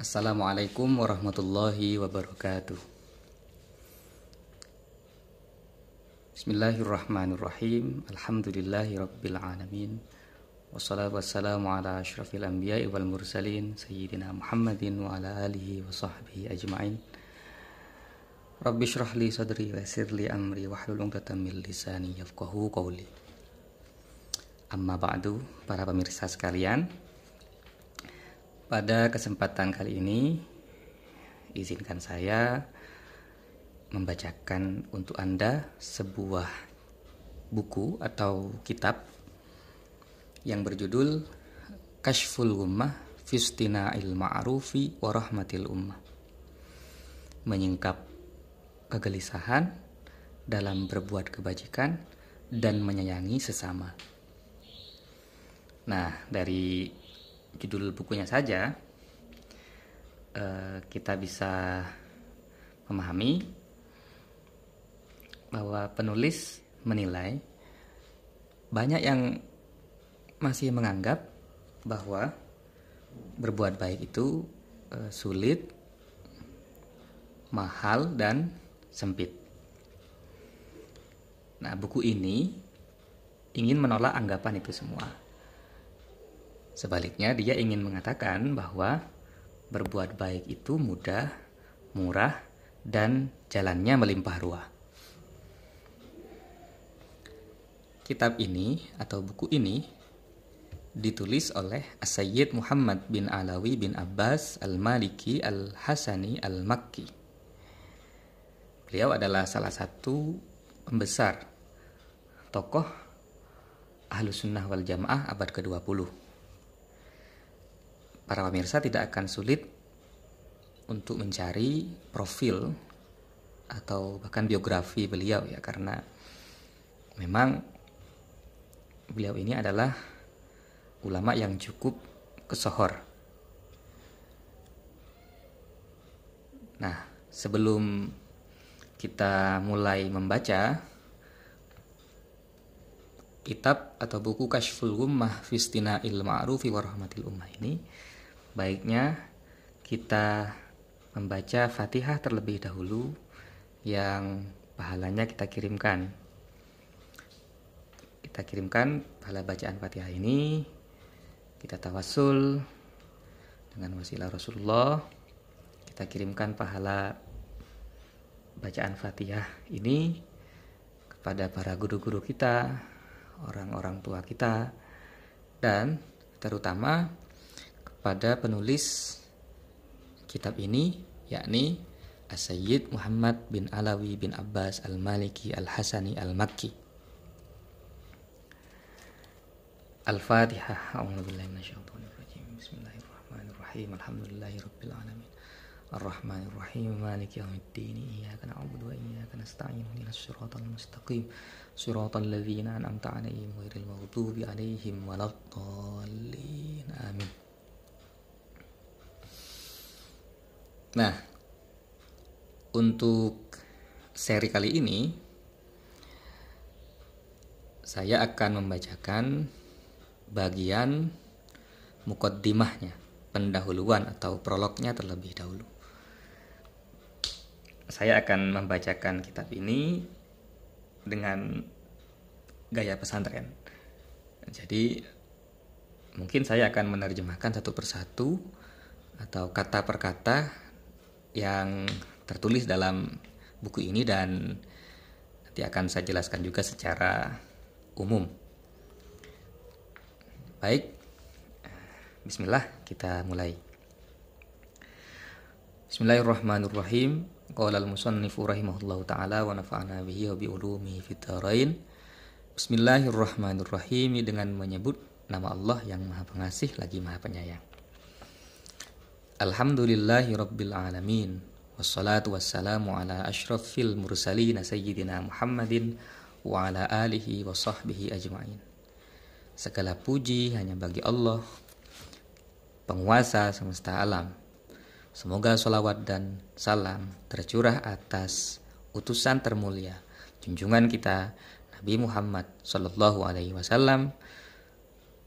Assalamualaikum warahmatullahi wabarakatuh. Bismillahirrahmanirrahim. Alhamdulillahi rabbil alamin. Wassalatu wassalamu ala asyrafil anbiya'i wal mursalin sayyidina Muhammadin wa ala alihi wa sahbihi ajma'in. Rabbi shrah li sadri wa yassir li amri wahlul 'uqdatam min lisani yafqahu qawli. Amma ba'du, para pemirsa sekalian, pada kesempatan kali ini izinkan saya membacakan untuk Anda sebuah buku atau kitab yang berjudul Kashful Ghummah fi Istina'il Ma'rufi wa Rahmatil Ummah, menyingkap kegelisahan dalam berbuat kebajikan dan menyayangi sesama. Nah, dari judul bukunya saja kita bisa memahami bahwa penulis menilai banyak yang masih menganggap bahwa berbuat baik itu sulit, mahal, dan sempit. Nah, buku ini ingin menolak anggapan itu semua. Sebaliknya, dia ingin mengatakan bahwa berbuat baik itu mudah, murah, dan jalannya melimpah ruah. Kitab ini atau buku ini ditulis oleh As-Sayyid Muhammad bin Alawi bin Abbas Al-Maliki Al-Hasani Al-Makki. Beliau adalah salah satu pembesar tokoh Ahlus Sunnah wal Jamaah abad ke-20. Para pemirsa tidak akan sulit untuk mencari profil atau bahkan biografi beliau ya, karena memang beliau ini adalah ulama yang cukup kesohor. Nah, sebelum kita mulai membaca kitab atau buku Kashful Ghummah fi Istina'il Ma'rufi wa Rahmatil Ummah ini, baiknya kita membaca Fatihah terlebih dahulu yang pahalanya kita kirimkan. Kita kirimkan pahala bacaan Fatihah ini, kita tawassul dengan wasilah Rasulullah. Kita kirimkan pahala bacaan Fatihah ini kepada para guru-guru kita, orang-orang tua kita, dan terutama kepada penulis kitab ini, yakni As-Sayyid Muhammad bin Alawi bin Abbas Al-Maliki Al-Hasani Al-Makki. Al-Fatihah. A'udzubillahi minasyaitonir rajim. Bismillahirrahmanirrahim. Alhamdulillahirabbil alamin. Ar-Rahmanir-Rahim. Maliki yaumiddin. Iyyaka na'budu wa iyyaka nasta'in. Ihdinas siratal mustaqim. Siratal ladzina an'amta 'alaihim ghairil maghdubi 'alaihim waladdallin. Amin. Nah, untuk seri kali ini saya akan membacakan bagian muqaddimahnya, pendahuluan atau prolognya terlebih dahulu. Saya akan membacakan kitab ini dengan gaya pesantren. Jadi mungkin saya akan menerjemahkan satu persatu atau kata per kata yang tertulis dalam buku ini, dan nanti akan saya jelaskan juga secara umum. Baik, bismillah, kita mulai. Bismillahirrahmanirrahim. Qala al-musannifu rahimahullahu ta'ala wa nafa'ana bihi wa bi ulumihi fid dharain. Bismillahirrahmanirrahim, dengan menyebut nama Allah yang Maha Pengasih lagi Maha Penyayang. Alhamdulillahi rabbil alamin. Wassalatu wassalamu ala asyrafil mursalin sayyidina Muhammadin wa ala alihi wa sahbihi ajma'in. Segala puji hanya bagi Allah, penguasa semesta alam. Semoga sholawat dan salam tercurah atas utusan termulia, junjungan kita Nabi Muhammad Sallallahu Alaihi Wasallam.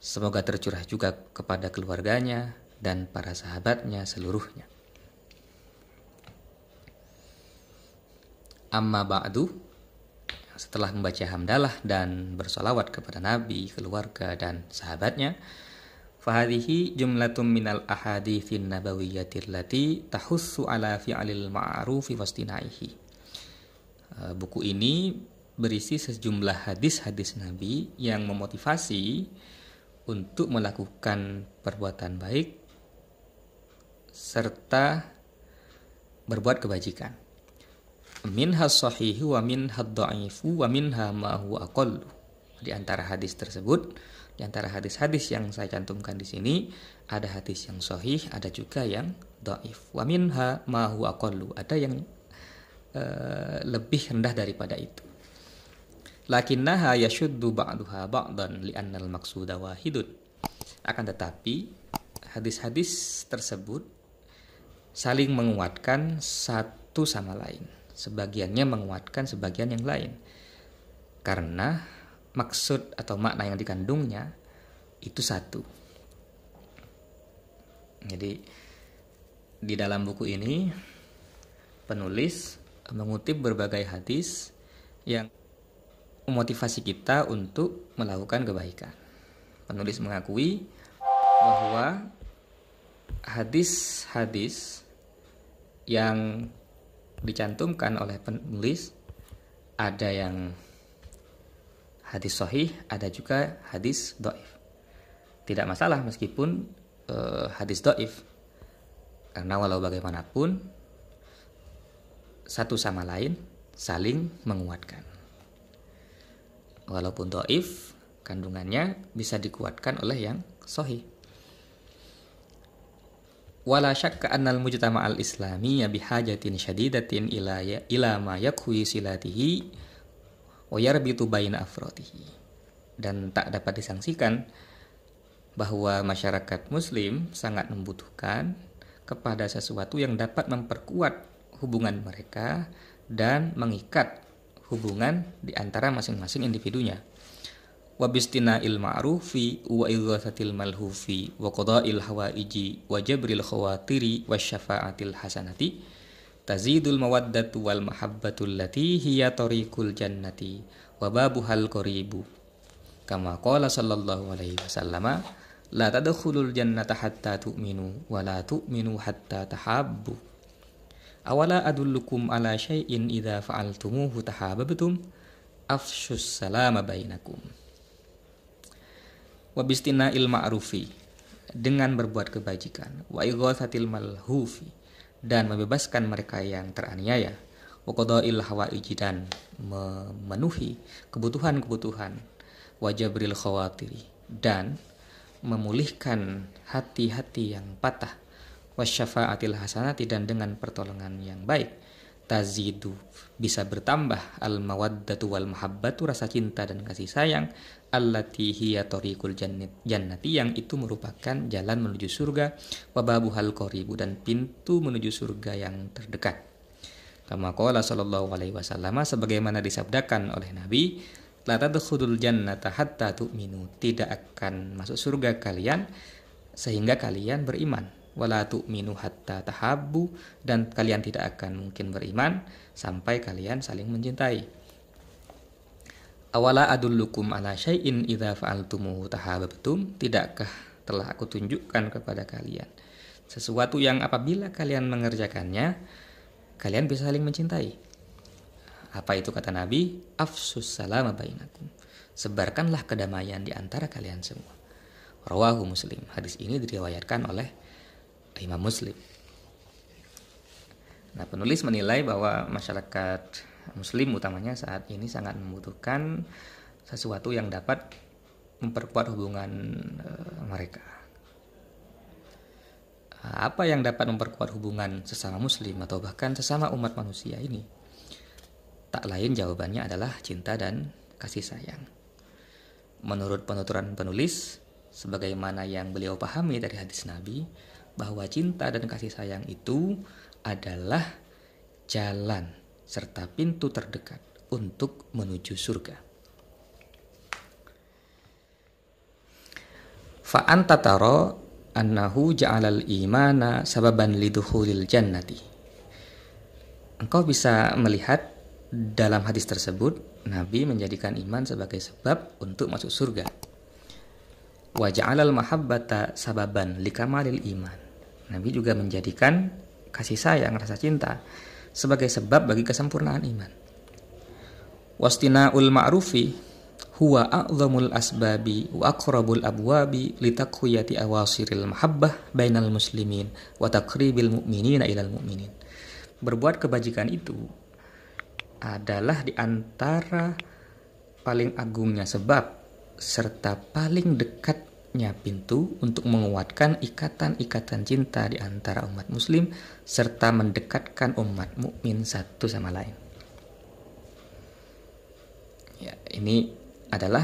Semoga tercurah juga kepada keluarganya, dan para sahabatnya seluruhnya. Amma ba'du, setelah membaca hamdalah dan bersolawat kepada Nabi, keluarga dan sahabatnya, fahadihi jumlatum minal ahaditsin nabawiyyatil lati tahussu ala fi'lil ma'rufi wastinaihi. Buku ini berisi sejumlah hadis-hadis Nabi yang memotivasi untuk melakukan perbuatan baik serta berbuat kebajikan. Minha sahihu wa minha dha'ifu wa minha ma huwa aqallu. Di antara hadis tersebut, di antara hadis-hadis yang saya cantumkan di sini, ada hadis yang sahih, ada juga yang dhaif. Wa minha ma huwa aqallu, ada yang lebih rendah daripada itu. Lakinnaha yashuddu ba'daha ba'dan li'anna al-maqsuda wahidun. Akan tetapi hadis-hadis tersebut saling menguatkan satu sama lain. Sebagiannya menguatkan sebagian yang lain. Karena maksud atau makna yang dikandungnya itu satu. Jadi di dalam buku ini penulis mengutip berbagai hadis yang memotivasi kita untuk melakukan kebaikan. Penulis mengakui bahwa hadis-hadis yang dicantumkan oleh penulis ada yang hadis sahih, ada juga hadis dhaif. Tidak masalah meskipun hadis dhaif, karena walau bagaimanapun satu sama lain saling menguatkan. Walaupun dhaif, kandungannya bisa dikuatkan oleh yang sahih. Wala syakka annal mujtama' al-islami bihajatin syadidatin ila ma yakwi silatihi wa yarbitu baina afradihi. Dan tak dapat disangsikan bahwa masyarakat muslim sangat membutuhkan kepada sesuatu yang dapat memperkuat hubungan mereka dan mengikat hubungan di antara masing-masing individunya. Wa bistina'il ma'rufi wa ighatsatil malhufi wa qada'il hawaiji wa jabril khawatiri wa syafa'atil hasanati tazidul mawaddatu wal mahabbatu allati hiya tariqul jannati wa babuhal qaribu kama qala sallallahu alaihi wasallam la tadkhulul jannata hatta tu'minu wa la tu'minu hatta tahabbu awala adullukum ala syai'in idza fa'altumuhu tahabbtum afshus salama bainakum. Wabistina'il ma'rufi, dengan berbuat kebajikan, wa ighatsatil malhufi, dan membebaskan mereka yang teraniaya, wa qada'il hawaiji, dan memenuhi kebutuhan-kebutuhan, wa jabril khawatiri, dan memulihkan hati-hati yang patah, wa syafa'atil hasanati, dan dengan pertolongan yang baik, tazidu, bisa bertambah al mawaddatu wal mahabbatu, rasa cinta dan kasih sayang, allati hiya tariqul jannati, yang itu merupakan jalan menuju surga, wa babuhal qaribu, dan pintu menuju surga yang terdekat. Kama qala sallallahu alaihi wasallam, sebagaimana disabdakan oleh Nabi, la tadkhulul jannata hatta tu'minu, tidak akan masuk surga kalian sehingga kalian beriman, wala tu'minu hatta tahabbu, dan kalian tidak akan mungkin beriman sampai kalian saling mencintai. Awala adullukum ala syai'in idza fa'altumuhu tahabbtum, tidakkah telah aku tunjukkan kepada kalian sesuatu yang apabila kalian mengerjakannya kalian bisa saling mencintai. Apa itu kata Nabi? Afsus salama bainakum, sebarkanlah kedamaian di antara kalian semua. Rawahu Muslim. Hadis ini diriwayatkan oleh Imam Muslim. Nah, penulis menilai bahwa masyarakat Muslim utamanya saat ini sangat membutuhkan sesuatu yang dapat memperkuat hubungan mereka. Apa yang dapat memperkuat hubungan sesama Muslim atau bahkan sesama umat manusia ini? Tak lain jawabannya adalah cinta dan kasih sayang. Menurut penuturan penulis, sebagaimana yang beliau pahami dari hadis Nabi, bahwa cinta dan kasih sayang itu adalah jalan serta pintu terdekat untuk menuju surga. Fa anta taro annahu ja'alal imana sababan lidukhulil jannati. Engkau bisa melihat dalam hadis tersebut Nabi menjadikan iman sebagai sebab untuk masuk surga. Wa ja'alal mahabbata sababan likamalil iman. Nabi juga menjadikan kasih sayang, rasa cinta sebagai sebab bagi kesempurnaan iman. Wastina'ul ma'rufi huwa a'zamul asbabi wa aqrabul abwabi litaqwiyati awasiril mahabbah bainal muslimin wa taqribil mu'minina ilal mu'minin. Berbuat kebajikan itu adalah di antara paling agungnya sebab serta paling dekatnya pintu untuk menguatkan ikatan-ikatan cinta di antara umat muslim serta mendekatkan umat mukmin satu sama lain. Ya, ini adalah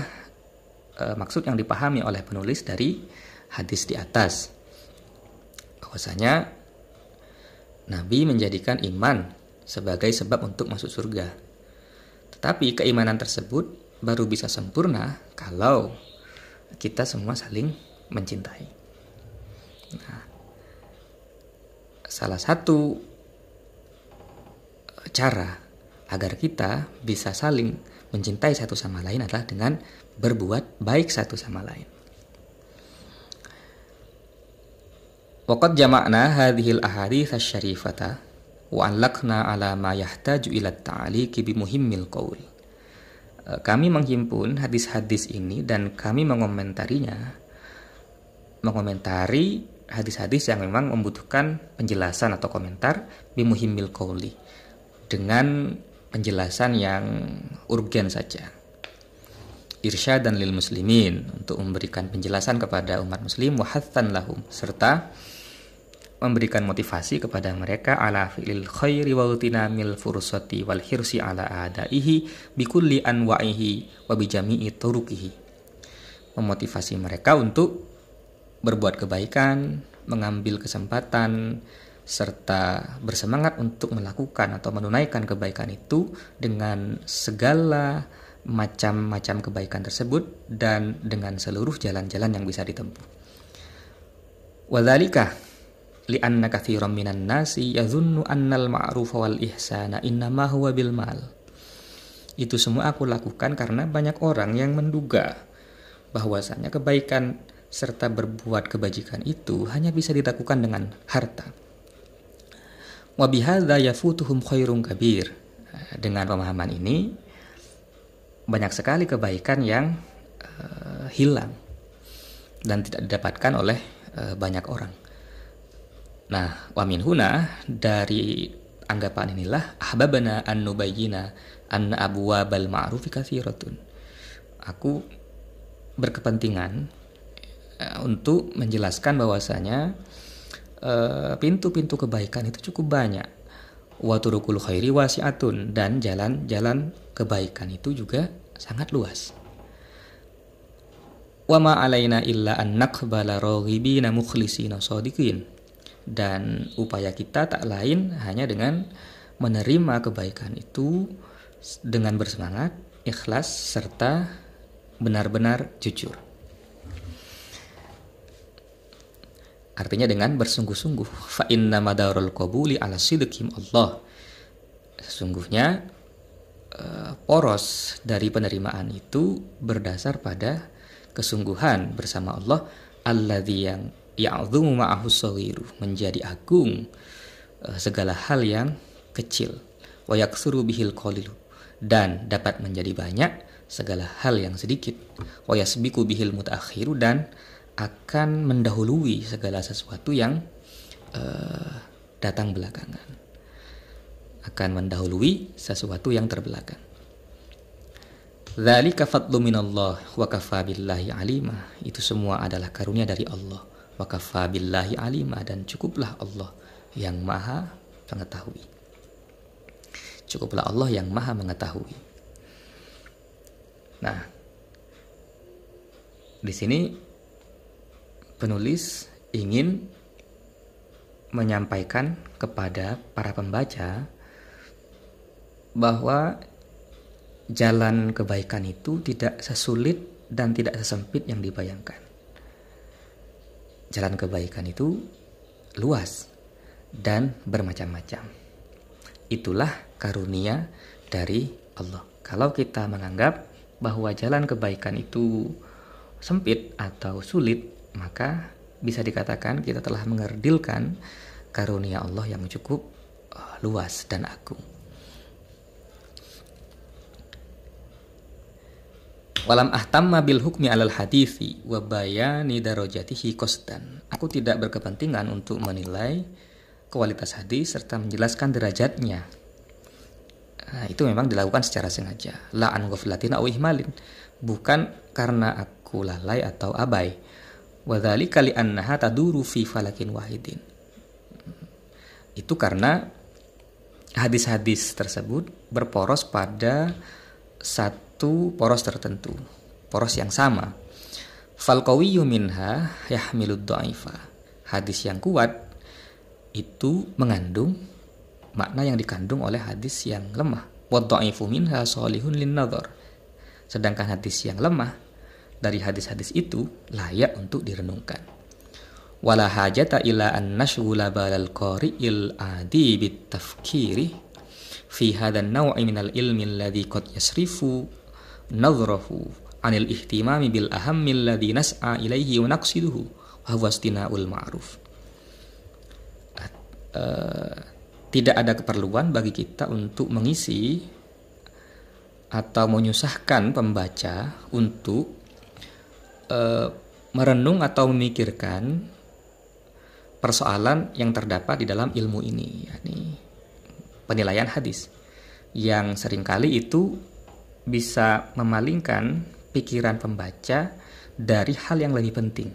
maksud yang dipahami oleh penulis dari hadis di atas. Bahwasanya Nabi menjadikan iman sebagai sebab untuk masuk surga. Tetapi keimanan tersebut baru bisa sempurna kalau kita semua saling mencintai. Nah, salah satu cara agar kita bisa saling mencintai satu sama lain adalah dengan berbuat baik satu sama lain. Waqad jama'na hadhil ahadits asy-syarifata wa allaqna ala ma yahtaju ila ta'liqi bi muhimmil qaul. Kami menghimpun hadis-hadis ini dan kami mengomentari hadis-hadis yang memang membutuhkan penjelasan atau komentar bi muhimmil qauli, dengan penjelasan yang urgen saja. Irsyadan lil muslimin, untuk memberikan penjelasan kepada umat muslim, wa hatsan lahum, serta memberikan motivasi kepada mereka ala fi'lil khairi wa utinamil fursati wal hirsi ala adaihi bikulli anwa'ihi wa bijami'i turuqihi. Memotivasi mereka untuk berbuat kebaikan, mengambil kesempatan, serta bersemangat untuk melakukan atau menunaikan kebaikan itu dengan segala macam-macam kebaikan tersebut dan dengan seluruh jalan-jalan yang bisa ditempuh. Wadzalika li'anna katsiran minan nasi yadhunnu annal ma'rufa wal ihsana innama huwa bil mal. Itu semua aku lakukan karena banyak orang yang menduga bahwasanya kebaikan serta berbuat kebajikan itu hanya bisa dilakukan dengan harta. Wa bihadza yafutuhum khairun kabir. Dengan pemahaman ini banyak sekali kebaikan yang hilang dan tidak didapatkan oleh banyak orang. Nah, wa min huna, dari anggapan inilah ahbabana an nubayyina anna abwabal ma'rufi katsiratun. Aku berkepentingan untuk menjelaskan bahwasanya pintu-pintu kebaikan itu cukup banyak. Wa turukul khairi wasi'atun, dan jalan-jalan kebaikan itu juga sangat luas. Wa ma alaina illa an naqbala raghibina mukhlisina shadiqin. Dan upaya kita tak lain hanya dengan menerima kebaikan itu dengan bersemangat, ikhlas, serta benar-benar jujur. Artinya dengan bersungguh-sungguh. Fa inna madarul qabuli ala sidqim Allah. Sesungguhnya poros dari penerimaan itu berdasar pada kesungguhan bersama Allah, alladzi yang ya'dhumu ma'ahu shaghiru, menjadi agung segala hal yang kecil, wa yaksuru bihil qalilu, dan dapat menjadi banyak segala hal yang sedikit, wa yasbiqu bihil mutaakhiru, dan akan mendahului segala sesuatu yang datang belakangan, akan mendahului sesuatu yang terbelakang. Dzalika fadlu minallah wa kafa billahi alima. Itu semua adalah karunia dari Allah. Wa kafa billahi alima, dan cukuplah Allah yang maha mengetahui. Cukuplah Allah yang maha mengetahui. Nah, di sini penulis ingin menyampaikan kepada para pembaca bahwa jalan kebaikan itu tidak sesulit dan tidak sesempit yang dibayangkan. jalan kebaikan itu luas dan bermacam-macam. Itulah karunia dari Allah. Kalau kita menganggap bahwa jalan kebaikan itu sempit atau sulit, maka bisa dikatakan kita telah mengerdilkan karunia Allah yang cukup luas dan agung. Walam ahtamma bil hukmi alal hadithi wa bayani darajatihi qasdan. Aku tidak berkepentingan untuk menilai kualitas hadis serta menjelaskan derajatnya. Nah, itu memang dilakukan secara sengaja. La an ghaflatin aw ihmalin. Bukan karena aku lalai atau abai. Wa dzalika li annaha taduru fi falakin wahidin. Itu karena hadis-hadis tersebut berporos pada satu poros tertentu, poros yang sama. Fal qawiyyu minha yahmilud dha'ifa. Hadis yang kuat itu mengandung makna yang dikandung oleh hadis yang lemah. Wa dha'ifu minha shalihun lin-nadhar. Sedangkan hadis yang lemah dari hadis-hadis itu layak untuk direnungkan. Wala hajata ila an nashghula balal qari'il adi bit tafkiri fi hadzal naw'i minal ilmi alladhi qad yasrifu nadhrahu 'anil ihtimami bil ahammi alladhi nas'a ilaihi wa naqsiduhu wa huwa istina'ul ma'ruf. Tidak ada keperluan bagi kita untuk mengisi atau menyusahkan pembaca untuk merenung atau memikirkan persoalan yang terdapat di dalam ilmu ini, yakni penilaian hadis, yang seringkali itu bisa memalingkan pikiran pembaca dari hal yang lebih penting.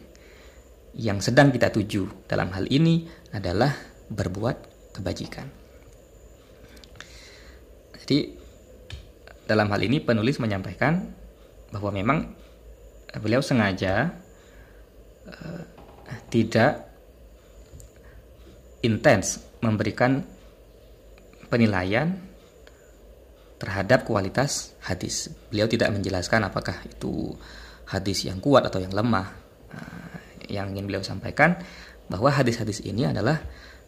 Yang sedang kita tuju dalam hal ini adalah berbuat kebajikan. Jadi dalam hal ini penulis menyampaikan bahwa memang beliau sengaja tidak intens memberikan penilaian terhadap kualitas hadis. Beliau tidak menjelaskan apakah itu hadis yang kuat atau yang lemah. Yang ingin beliau sampaikan bahwa hadis-hadis ini adalah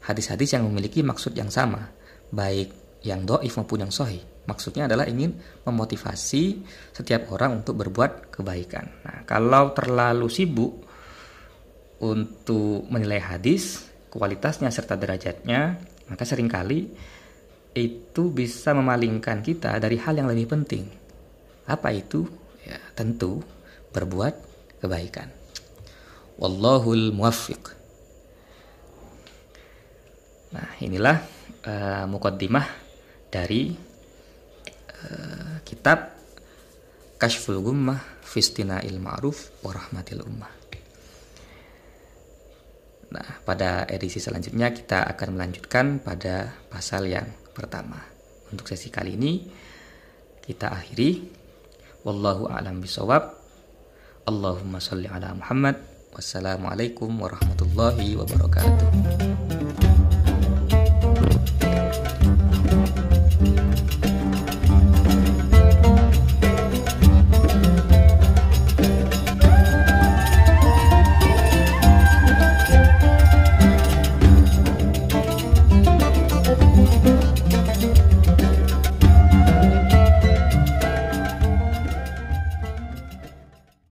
hadis-hadis yang memiliki maksud yang sama, baik yang dhaif maupun yang sahih. Maksudnya adalah ingin memotivasi setiap orang untuk berbuat kebaikan. Nah, kalau terlalu sibuk untuk menilai hadis, kualitasnya serta derajatnya, maka seringkali itu bisa memalingkan kita dari hal yang lebih penting. Apa itu? Ya, tentu berbuat kebaikan. Wallahul muwaffiq. Nah, inilah muqaddimah dari kitab Kashful Gummah fi Istina'il Ma'ruf wa Rahmatil Ummah. Nah, pada edisi selanjutnya kita akan melanjutkan pada pasal yang pertama. Untuk sesi kali ini kita akhiri. Wallahu a'lam bishawab. Allahumma shalli ala Muhammad. Wassalamualaikum warahmatullahi wabarakatuh.